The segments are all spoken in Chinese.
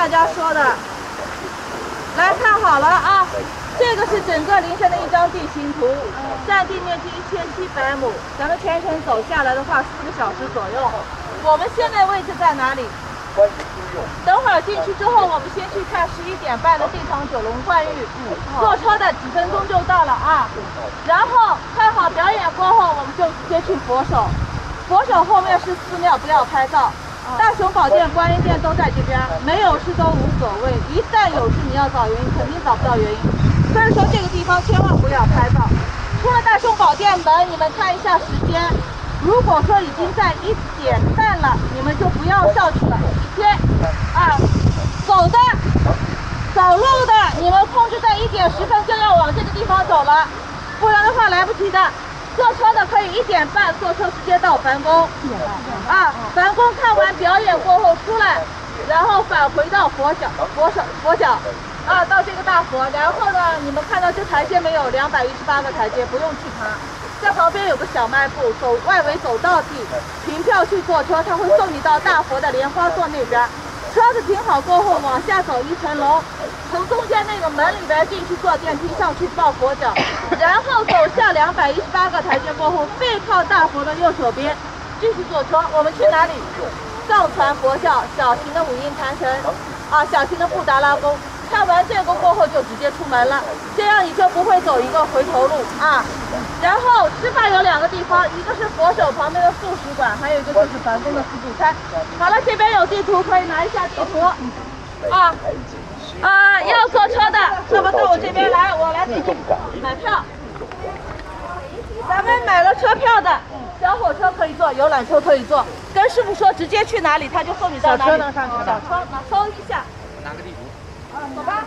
家说的。来看好了啊，这个是整个灵山的一张地形图，占地面积1700亩，咱们全程走下来的话4个小时左右。我们现在位置在哪里？等会儿进去之后，我们先去看11点半的这场九龙冠玉，坐车的几分钟就到了啊。然后看好表演过后，我们就直接去佛手，佛手后面是寺庙，不要拍照。大雄宝殿、观音殿都在这边，没有事都无所谓。一旦有事，你要找原因，肯定找不到原因。所以说这个地方千万不要拍照。出了大雄宝殿门，你们看一下时间。如果说已经在1点半了，你们就不要上去了。走路的，你们控制在1点10分就要往这个地方走了，不然的话来不及的。坐车的可以1点半坐车直接到梵宫，梵宫看完表演过后出来，然后返回到佛脚，到这个大佛。然后呢，你们看到这台阶没有？218个台阶，不用去爬。在旁边有个小卖部，走外围走到底，凭票去坐车，他会送你到大佛的莲花座那边。车子停好过后，往下走1层楼，从中间那个门里边进去坐电梯上去抱佛脚，然后走下218个台阶过后，背靠大佛的右手边，继续坐车。我们去哪里？藏传佛教小型的五音坛城，小型的布达拉宫。看完这个过后就直接出门了，这样你就不会走一个回头路啊。然后吃饭有2个地方，一个是佛手旁边的素食馆，还有一个就是梵宫的自助餐。好了，这边有地图，可以拿一下地图。要坐车的，那么到我这边来，我来给你买票。咱们买了车票的，小火车可以坐，游览车可以坐。跟师傅说直接去哪里，他就送你到哪里。小车能上去的。小车搜一下。拿个地图。走吧，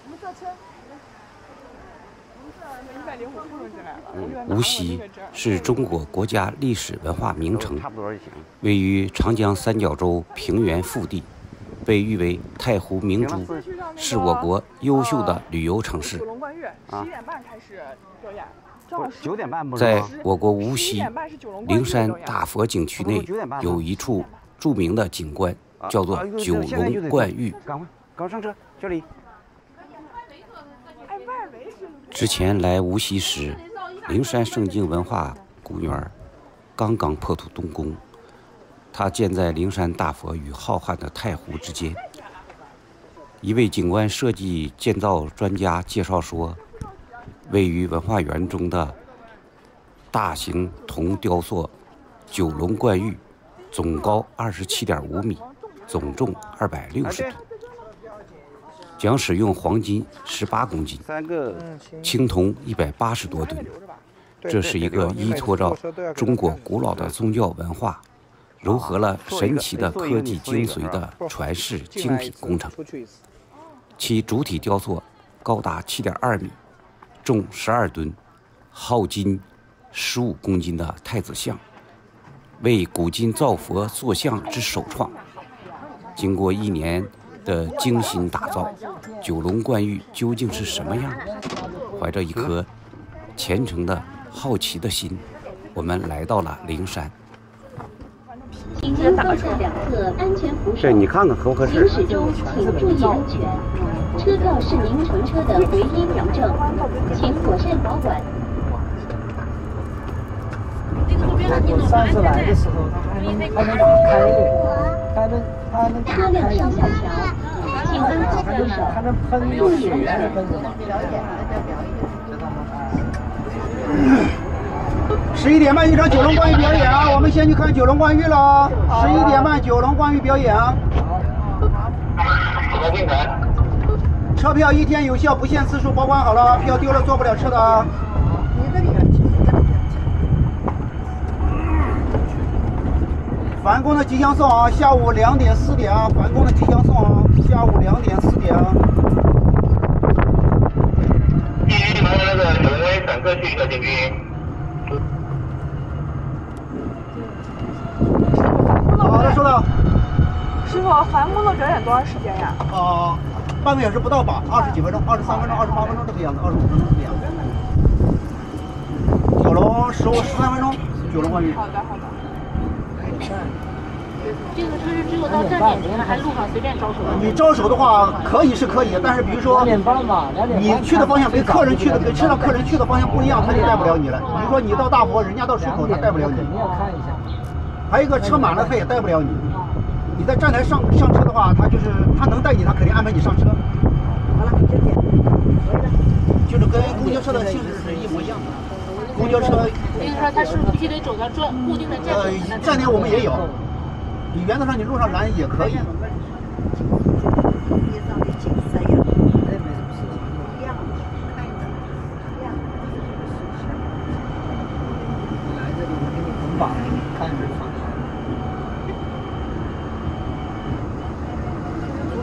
我们坐车。无锡是中国国家历史文化名城，位于长江三角洲平原腹地，被誉为太湖明珠，是我国优秀的旅游城市。在我国无锡灵山大佛景区内有一处著名的景观，叫做九龙冠玉。刚上车，这里。之前来无锡时，灵山圣经文化公园刚刚破土动工，它建在灵山大佛与浩瀚的太湖之间。一位景观设计建造专家介绍说，位于文化园中的大型铜雕塑九龙冠玉，总高27.5米，总重260吨。将使用黄金18公斤，青铜180多吨。这是一个依托着中国古老的宗教文化，糅合了神奇的科技精髓的传世精品工程。其主体雕塑高达7.2米，重12吨，耗金15公斤的太子像，为古今造佛塑像之首创。经过1年的精心打造，九龙冠玉究竟是什么样？怀着一颗虔诚的好奇的心，我们来到了灵山。请将方向两侧安全扶手。对，你看看合不合适？行驶中请注意安全。车票是您乘车的唯一凭证，请妥善保管。上次来的时候，他还能开的，他能车辆上下桥，请安好扶手，注意安全。11点半一场九龙冠玉表演啊！我们先去看九龙冠玉了。11点半九龙冠玉表演。车票1天有效，不限次数，保管好了，票丢了坐不了车的啊。梵宫的吉祥颂啊，下午2点4点啊，梵宫的吉祥颂啊，下午2点4点啊。距离你们那个九龙威转过去一个进军。好的，收到。师傅，梵宫的表演多长时间呀？半个小时不到吧，20几分钟，23分钟、28分钟这个样子，25分钟这个样子。九龙13分钟，九龙冠玉。好的。这个车是只有到站点停了，还是路上随便招手？你招手的话可以是可以，但是比如说你去的方向跟客人去的跟车上客人去的方向不一样，他就带不了你了。比如说你到大佛，人家到出口，他带不了你。还有一个车满了，他也带不了你。你在站台上车的话，他能带你，他肯定安排你上车。好了，就点。就是跟公交车的性质是一模一样的。公交车，那个说他是必须得走到固定的站点。站点我们也有，你原则上你路上拦也可以。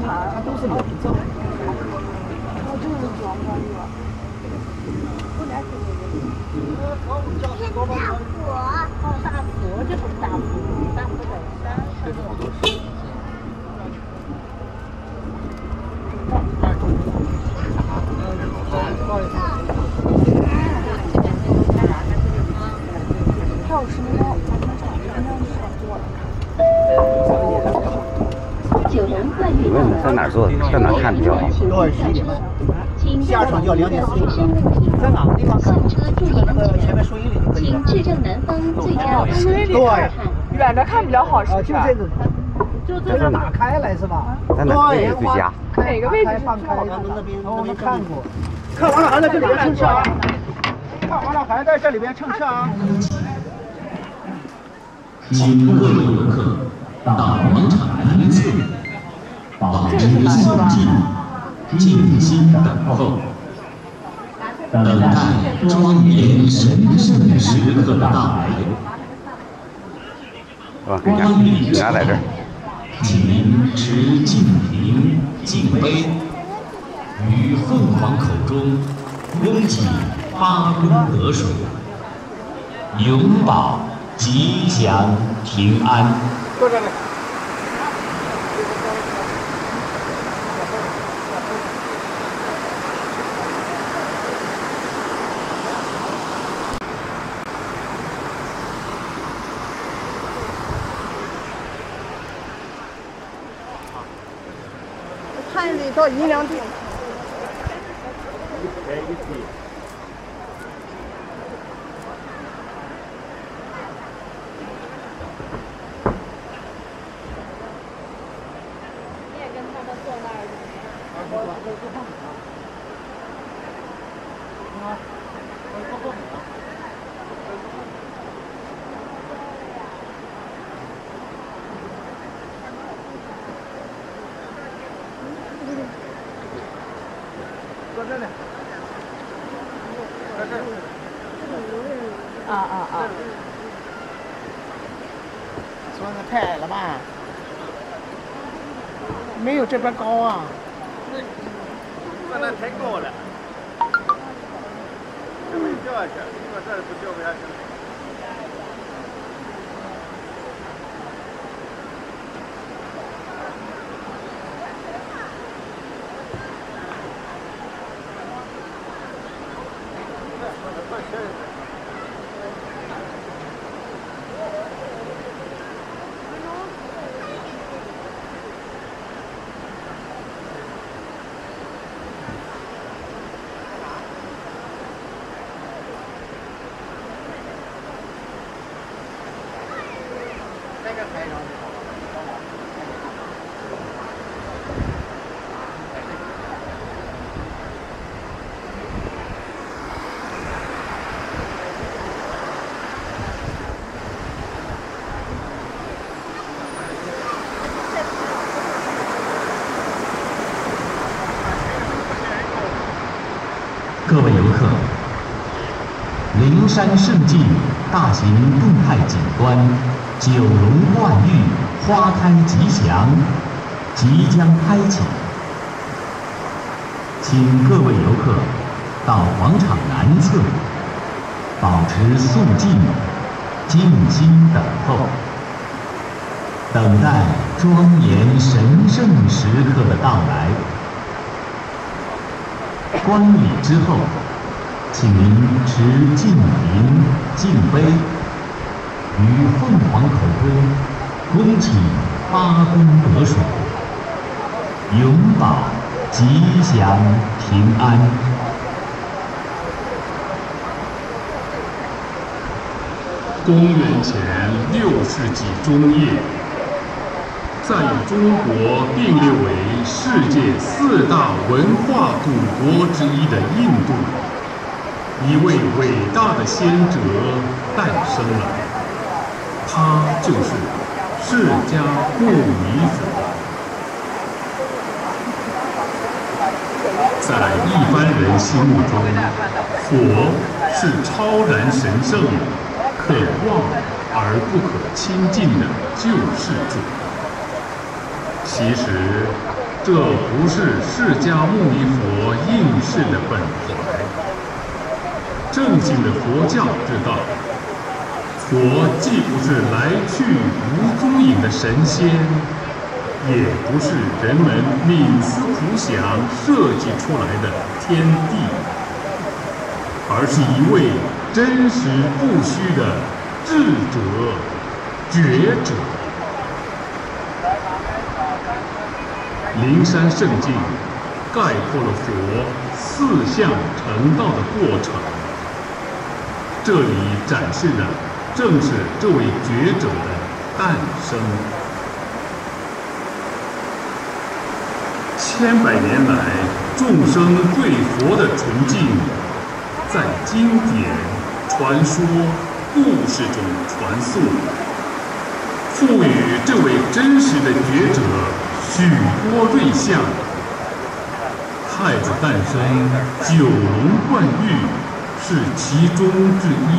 它都是有证。大佛，这不是大佛，大佛在山上。你问他在哪儿坐，在哪儿看比较好？对，11点半。下场就要2点40。在哪个地方看？那个前面树荫里就可以了。请至正南方最佳位置。对，远着看比较好，是吧？就这个。这打开来是吧？在哪位置最佳？哪个位置是放开？那边看过。看完了还在这里边乘车啊！看完了还在这里边乘车啊！请各位游客到广场南侧，保持肃静，静心等候，等待庄严神圣时刻的到来。观礼之后，请您持敬瓶、敬杯，于凤凰口中恭请八功德水，永保吉祥平安。坐这里。看里头阴凉地。坐这里。在这儿。坐的太矮了吧？没有这边高啊。坐那太高了。这会掉下去，坐这儿不掉不下去。各位游客，灵山胜境大型动态景观九龙冠玉花开吉祥即将开启，请各位游客到广场南侧，保持肃静，静心等候，等待庄严神圣时刻的到来。观礼之后，请您持敬瓶、敬杯，于凤凰口中恭请八功德水，永保吉祥平安。公元前6世纪中叶，在与中国并列为世界4大文化古国之一的印度，一位伟大的先哲诞生了，他就是释迦牟尼佛。在一般人心目中，佛是超然神圣、可望而不可亲近的救世主。其实，这不是释迦牟尼佛应世的本怀。正经的佛教知道，佛既不是来去无踪影的神仙，也不是人们冥思苦想设计出来的天地，而是一位真实不虚的智者、觉者。灵山圣境概括了佛4相成道的过程，这里展示的正是这位觉者的诞生。千百年来，众生对佛的崇敬，在经典、传说、故事中传颂，赋予这位真实的觉者许多瑞相。太子诞生，9龙冠玉是其中之一。